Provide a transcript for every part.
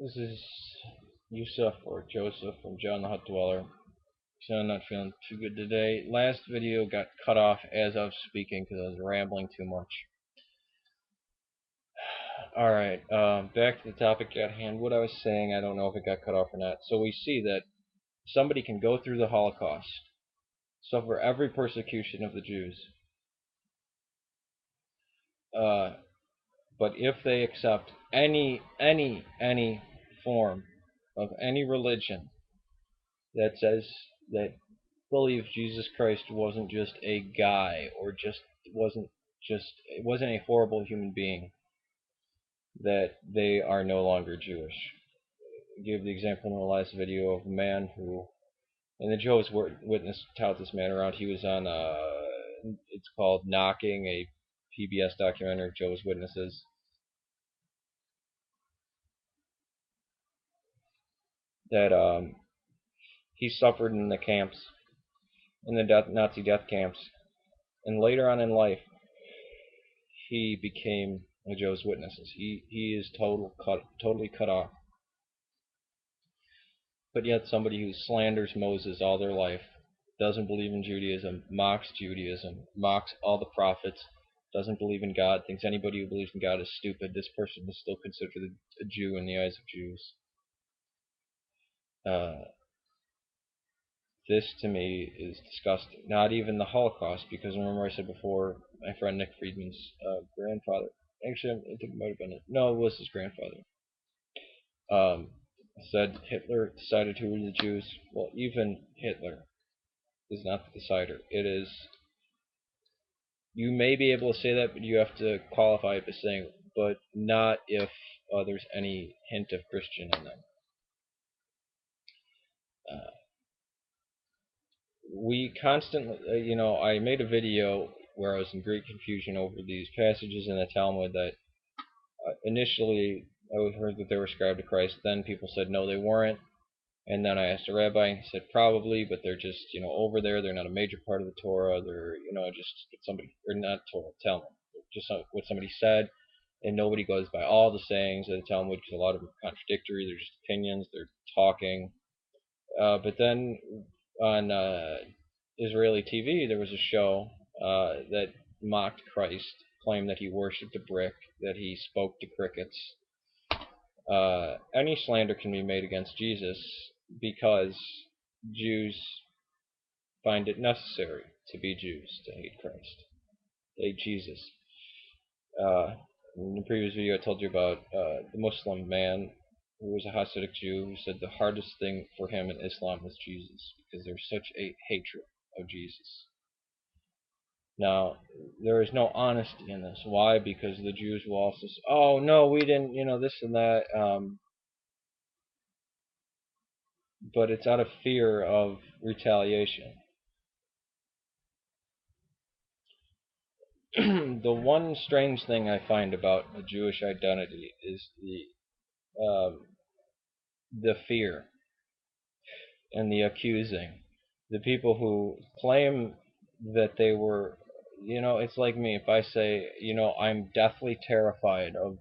This is Yusuf or Joseph from JohnTheHutDweller. So I'm not feeling too good today. Last video got cut off as I was speaking because I was rambling too much. Alright, back to the topic at hand. What I was saying, I don't know if it got cut off or not. So we see that somebody can go through the Holocaust, suffer every persecution of the Jews, but if they accept any form of any religion that says that believes Jesus Christ wasn't just a guy or wasn't a horrible human being, that they are no longer Jewish. I gave the example in the last video of a man who, and the Jehovah's Witness tout this man around. He was on it's called Knocking, a PBS documentary of Jehovah's Witnesses. That he suffered in the camps, in the Nazi death camps, and later on in life, he became a Jehovah's Witnesses. He is totally cut off. But yet somebody who slanders Moses all their life, doesn't believe in Judaism, mocks all the prophets, doesn't believe in God, thinks anybody who believes in God is stupid, this person is still considered a Jew in the eyes of Jews. This to me is disgusting. Not even the Holocaust, because remember I said before, my friend Nick Friedman's grandfather, actually I think it might have been no, it was his grandfather, said Hitler decided who were the Jews. Well, even Hitler is not the decider. It is, you may be able to say that, but you have to qualify it by saying, but not if there's any hint of Christian in them. We constantly, I made a video where I was in great confusion over these passages in the Talmud that initially I heard that they were ascribed to Christ. Then people said no, they weren't. And then I asked a rabbi, and he said probably, but they're just, over there. They're not a major part of the Torah. They're, just somebody, or not Torah, Talmud. Just what somebody said, and nobody goes by all the sayings of the Talmud because a lot of them are contradictory. They're just opinions. They're talking. But then on Israeli TV, there was a show that mocked Christ, claimed that he worshipped a brick, that he spoke to crickets. Any slander can be made against Jesus because Jews find it necessary to be Jews, to hate Christ, to hate Jesus. In the previous video I told you about the Muslim man who was a Hasidic Jew who said the hardest thing for him in Islam was Jesus because there's such a hatred of Jesus. Now, there is no honesty in this. Why? Because the Jews will also say, oh, no, we didn't, this and that. But it's out of fear of retaliation. The one strange thing I find about the Jewish identity is the fear and the accusing. The people who claim that they were, it's like me. If I say, I'm deathly terrified of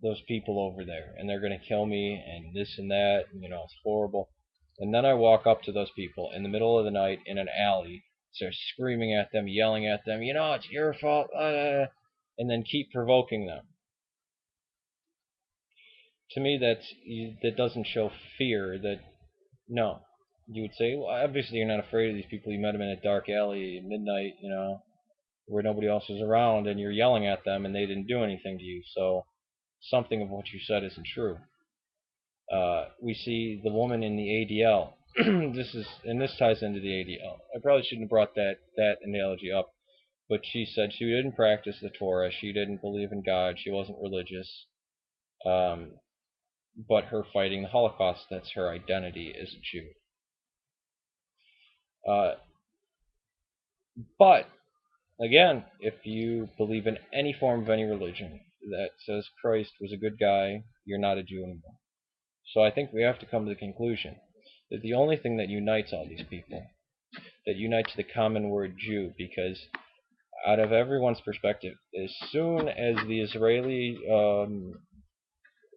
those people over there, and they're going to kill me, and this and that, and, it's horrible. And then I walk up to those people in the middle of the night in an alley, start screaming at them, yelling at them, it's your fault, and then keep provoking them. To me, that doesn't show fear. That, no, you would say, well, obviously you're not afraid of these people. You met them in a dark alley at midnight, where nobody else was around, and you're yelling at them, and they didn't do anything to you. So something of what you said isn't true. We see the woman in the ADL. This ties into the ADL. I probably shouldn't have brought that analogy up, but she said she didn't practice the Torah. She didn't believe in God. She wasn't religious. But her fighting the Holocaust, that's her identity as a Jew. But again, if you believe in any form of any religion that says Christ was a good guy, you're not a Jew anymore. So I think we have to come to the conclusion that the only thing that unites all these people, that unites the common word Jew, because out of everyone's perspective, as soon as the Israeli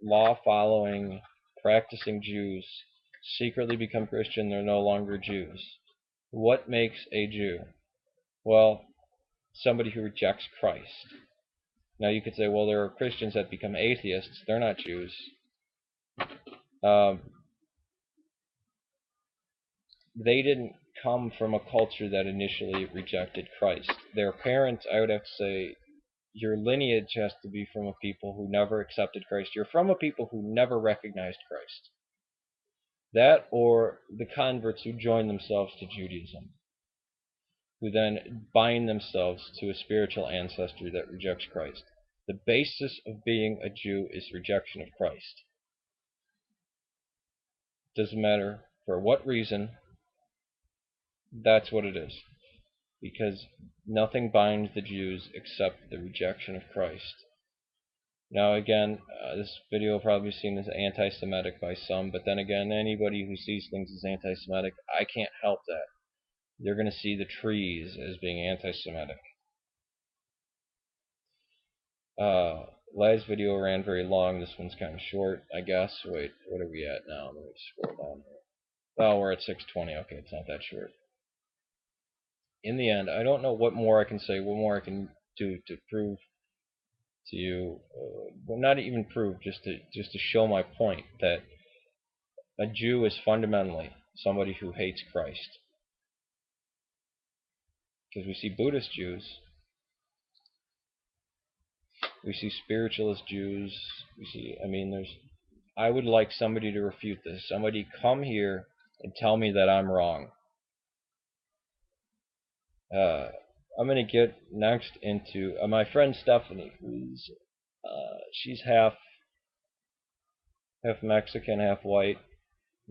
law-following, practicing Jews secretly become Christian, they're no longer Jews. What makes a Jew? Well, somebody who rejects Christ. Now you could say, well, there are Christians that become atheists. They're not Jews. Um, they didn't come from a culture that initially rejected Christ. Their parents, I would have to say, your lineage has to be from a people who never accepted Christ. You're from a people who never recognized Christ. That or the converts who join themselves to Judaism, who then bind themselves to a spiritual ancestry that rejects Christ. The basis of being a Jew is rejection of Christ. Doesn't matter for what reason, that's what it is. Because nothing binds the Jews except the rejection of Christ. Now again, this video will probably be seen as anti-Semitic by some, but then again, anybody who sees things as anti-Semitic, I can't help that. They're going to see the trees as being anti-Semitic. Last video ran very long. This one's kind of short, I guess. Wait, what are we at now? Let me scroll down here. Oh, we're at 6:20. Okay, it's not that short. In the end, I don't know what more I can say, what more I can do to prove to you, well, not even prove, just to show my point that a Jew is fundamentally somebody who hates Christ. Because we see Buddhist Jews, we see spiritualist Jews, we see, I would like somebody to refute this. Somebody come here and tell me that I'm wrong. I'm going to get next into my friend Stephanie, who's she's half Mexican, half white.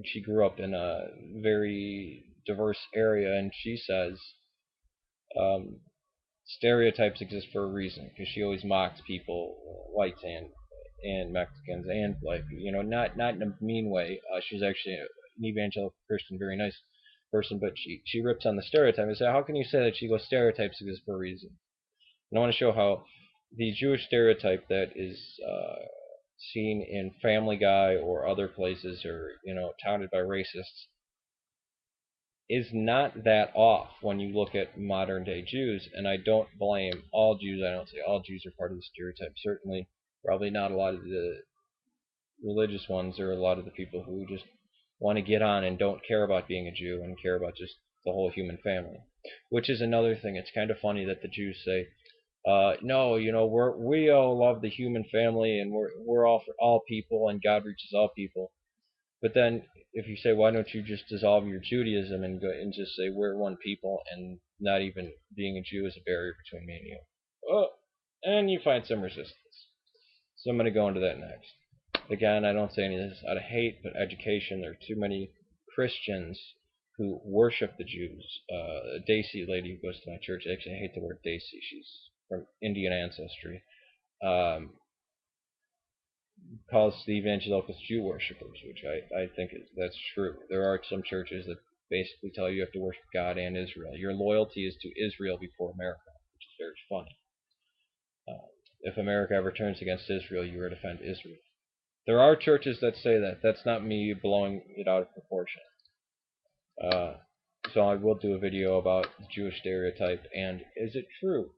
She grew up in a very diverse area, and she says um, stereotypes exist for a reason, because she always mocks people, whites and Mexicans and black. Not in a mean way. She's actually an evangelical Christian, very nice person, but she rips on the stereotype and says, how can you say that? She goes, stereotypes exist for a reason. And I want to show how the Jewish stereotype that is seen in Family Guy or other places, or touted by racists, is not that off when you look at modern day Jews. And I don't blame all Jews. I don't say all Jews are part of the stereotype. Certainly, probably not a lot of the religious ones, or a lot of the people who just want to get on and don't care about being a Jew and care about just the whole human family. Which is another thing. It's kind of funny that the Jews say, no, we all love the human family, and we're all for all people, and God reaches all people. But then, if you say, why don't you just dissolve your Judaism and go and just say we're one people, and not even being a Jew is a barrier between me and you? Oh, and you find some resistance. So I'm going to go into that next. Again, I don't say any of this out of hate, but education. There are too many Christians who worship the Jews. A Daisy lady who goes to my church, actually I hate the word Daisy, she's from Indian ancestry, calls the evangelicals Jew worshippers, which I think that's true. There are some churches that basically tell you have to worship God and Israel. Your loyalty is to Israel before America, which is very funny. If America ever turns against Israel, you are to defend Israel. There are churches that say that. That's not me blowing it out of proportion. So I will do a video about the Jewish stereotype, and is it true?